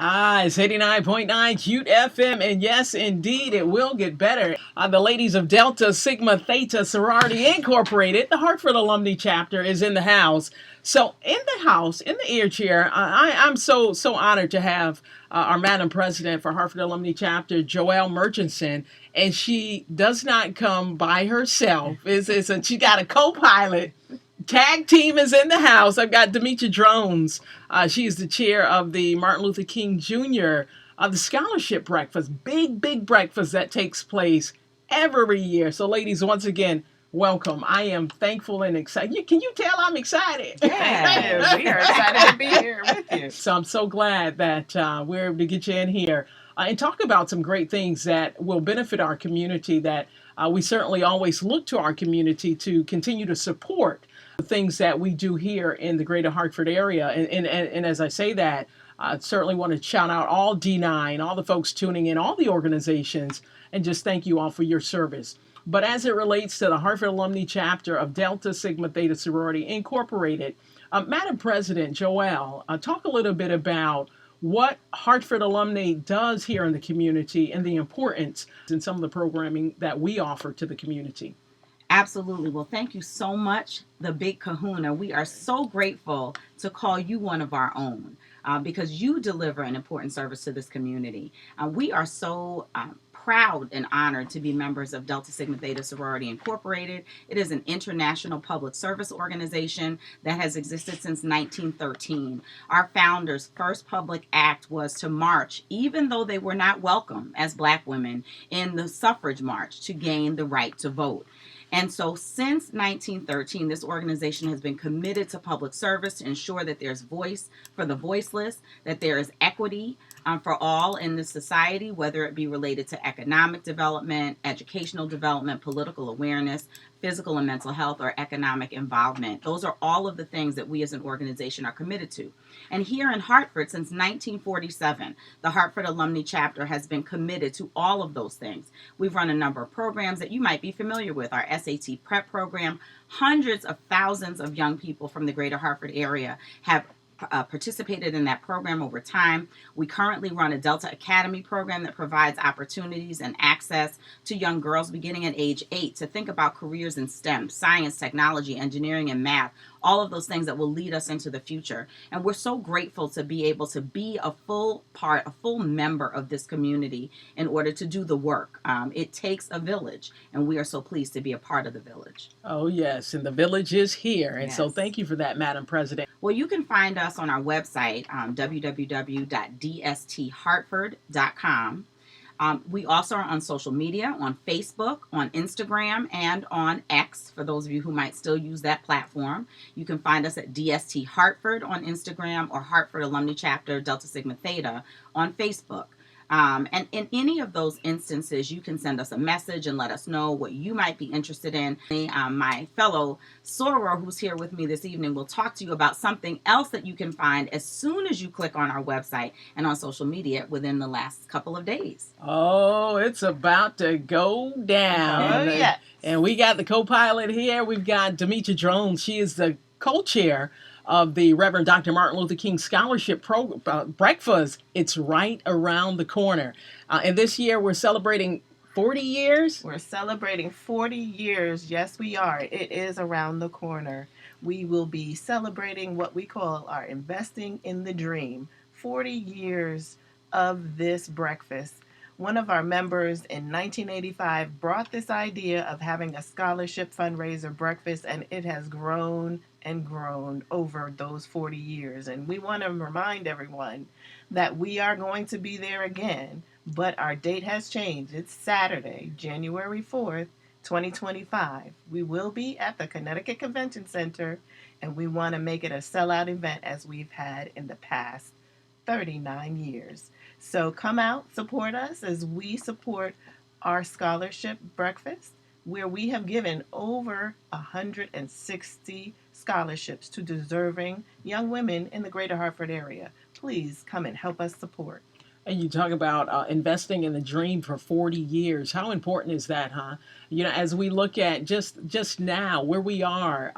It's 89.9 Cute FM, and yes, indeed, it will get better. The ladies of Delta Sigma Theta Sorority Incorporated, the Hartford Alumnae Chapter, is in the house. So, in the house, in the ear chair, I'm so honored to have our Madam President for Hartford Alumnae Chapter, Joelle Murchison, and she does not come by herself. She got a co-pilot. Tag team is in the house. I've got Demetria Drones. She is the chair of the Martin Luther King Jr. The Scholarship Breakfast, big breakfast that takes place every year. So, ladies, once again, welcome. I am thankful and excited. Can you tell I'm excited? Yeah, we are excited to be here with you. So I'm so glad that we're able to get you in here and talk about some great things that will benefit our community that we certainly always look to our community to continue to support the things that we do here in the greater Hartford area. And as I say that, I certainly want to shout out all D9, all the folks tuning in, all the organizations, and just thank you all for your service. But as it relates to the Hartford Alumnae Chapter of Delta Sigma Theta Sorority Incorporated, Madam President Joelle, talk a little bit about what Hartford Alumnae does here in the community and the importance in some of the programming that we offer to the community. Absolutely. Well, thank you so much, the Big Kahuna. We are so grateful to call you one of our own because you deliver an important service to this community. We are so proud and honored to be members of Delta Sigma Theta Sorority Incorporated. It is an international public service organization that has existed since 1913. Our founders' first public act was to march, even though they were not welcome as Black women, in the suffrage march to gain the right to vote. And so since 1913, this organization has been committed to public service to ensure that there's voice for the voiceless, that there is equity for all in the society, whether it be related to economic development, educational development, political awareness, physical and mental health, or economic involvement. Those are all of the things that we as an organization are committed to. And here in Hartford, since 1947, the Hartford Alumnae Chapter has been committed to all of those things. We've run a number of programs that you might be familiar with. Our SAT prep program, hundreds of thousands of young people from the greater Hartford area have participated in that program over time. We currently run a Delta Academy program that provides opportunities and access to young girls beginning at age 8 to think about careers in STEM, science, technology, engineering, and math, all of those things that will lead us into the future. And we're so grateful to be able to be a full member of this community in order to do the work. It takes a village, and we are so pleased to be a part of the village. Oh, yes, and the village is here. And so thank you for that, Madam President. Well, you can find us on our website, www.dsthartford.com. We also are on social media, on Facebook, on Instagram, and on X, for those of you who might still use that platform. You can find us at DST Hartford on Instagram or Hartford Alumnae Chapter Delta Sigma Theta on Facebook. And in any of those instances, you can send us a message and let us know what you might be interested in. My fellow soror who's here with me this evening will talk to you about something else that you can find as soon as you click on our website and on social media within the last couple of days. Oh, it's about to go down. Oh, yes. And we got the co-pilot here. We've got Demetria Drones. She is the co-chair of the Reverend Dr. Martin Luther King Scholarship Breakfast. It's right around the corner. And this year we're celebrating 40 years. We're celebrating 40 years. Yes, we are. It is around the corner. We will be celebrating what we call our Investing in the Dream. 40 years of this breakfast. One of our members in 1985 brought this idea of having a scholarship fundraiser breakfast, and it has grown and grown over those 40 years. And we want to remind everyone that we are going to be there again, but our date has changed. It's Saturday, January 4th, 2025. We will be at the Connecticut Convention Center, and we want to make it a sellout event as we've had in the past 39 years. So come out, support us as we support our scholarship breakfast, where we have given over 160 scholarships to deserving young women in the greater Hartford area. Please come and help us support. And you talk about investing in the dream for 40 years. How important is that, huh? You know, as we look at just now where we are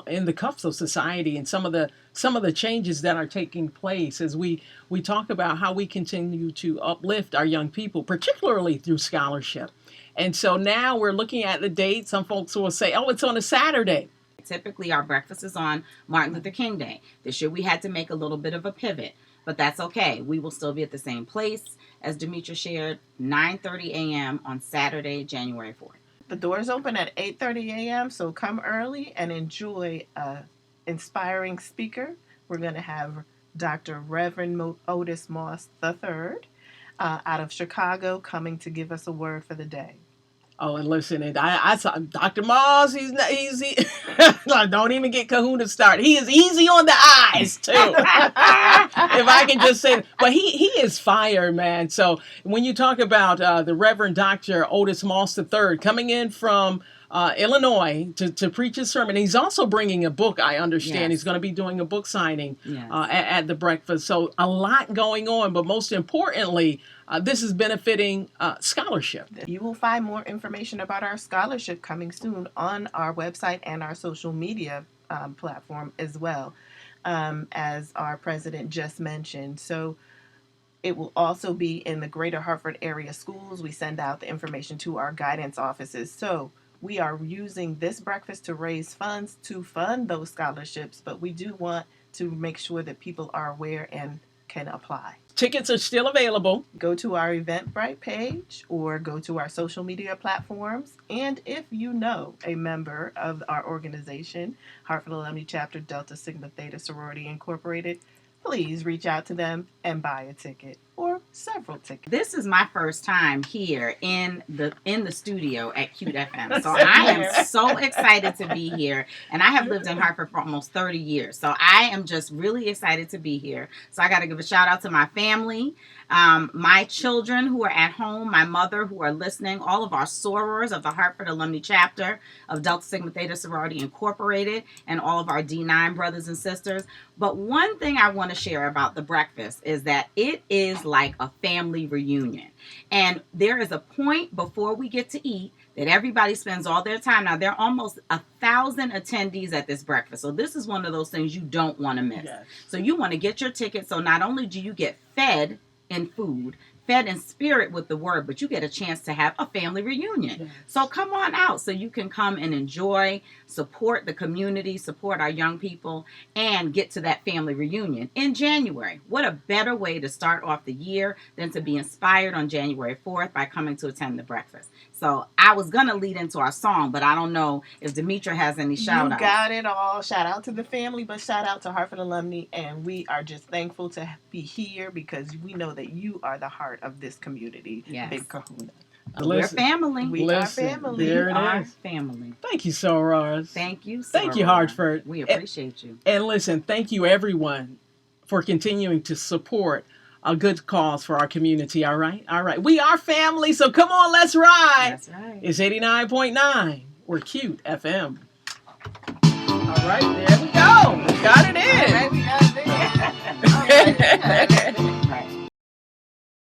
in the cuffs of society and some of the changes that are taking place as we talk about how we continue to uplift our young people, particularly through scholarship. And so now we're looking at the date. Some folks will say, "Oh, it's on a Saturday." Typically, our breakfast is on Martin Luther King Day. This year, we had to make a little bit of a pivot, but that's okay. We will still be at the same place, as Demetra shared, 9:30 a.m. on Saturday, January 4th. The doors open at 8:30 a.m., so come early and enjoy an inspiring speaker. We're going to have Dr. Reverend Otis Moss III out of Chicago coming to give us a word for the day. Oh, and listen, and I saw Dr. Moss. He's not easy. Don't even get Kahuna started. He is easy on the eyes too. If I can just say, but he is fire, man. So when you talk about the Reverend Dr. Otis Moss III coming in from Illinois to preach his sermon, he's also bringing a book. I understand Yes. he's going to be doing a book signing Yes. at the breakfast. So a lot going on, but most importantly, this is benefiting scholarship. You will find more information about our scholarship coming soon on our website and our social media platform as well, as our president just mentioned. So it will also be in the greater Hartford area schools. We send out the information to our guidance offices. So we are using this breakfast to raise funds to fund those scholarships, but we do want to make sure that people are aware and can apply. Tickets are still available. Go to our Eventbrite page or go to our social media platforms. And if you know a member of our organization, Hartford Alumnae Chapter, Delta Sigma Theta Sorority Incorporated, please reach out to them and buy a ticket or several tickets. This is my first time here in the studio at Cute FM. So I am so excited to be here. And I have lived in Hartford for almost 30 years. So I am just really excited to be here. So I got to give a shout out to my family, my children who are at home, my mother who are listening, all of our sorors of the Hartford Alumnae Chapter of Delta Sigma Theta Sorority Incorporated, and all of our D9 brothers and sisters. But one thing I want to share about the breakfast is that it is like a family reunion. And there is a point before we get to eat that everybody spends all their time. Now, there are almost 1,000 attendees at this breakfast. So this is one of those things you don't want to miss. Yes. So you want to get your ticket. So not only do you get fed in food, fed in spirit with the word, but you get a chance to have a family reunion. Yes. So come on out so you can come and enjoy, support the community, support our young people, and get to that family reunion in January. What a better way to start off the year than to be inspired on January 4th by coming to attend the breakfast. So I was going to lead into our song, but I don't know if Demetra has any shout outs. You got it all. Shout out to the family, but shout out to Hartford Alumni. And we are just thankful to be here because we know that you are the heart of this community. Yes. Big Kahuna. We're family. We are family. There We it are is. family. Thank you, Sorors. Thank you. Thank you, Soror. Hartford. We appreciate you. And listen, thank you, everyone, for continuing to support a good cause for our community. All right? All right. We are family, so come on, let's ride. That's right. It's 89.9. We're Cute FM. All right, there we go. We got it in. All right, we got it. All right.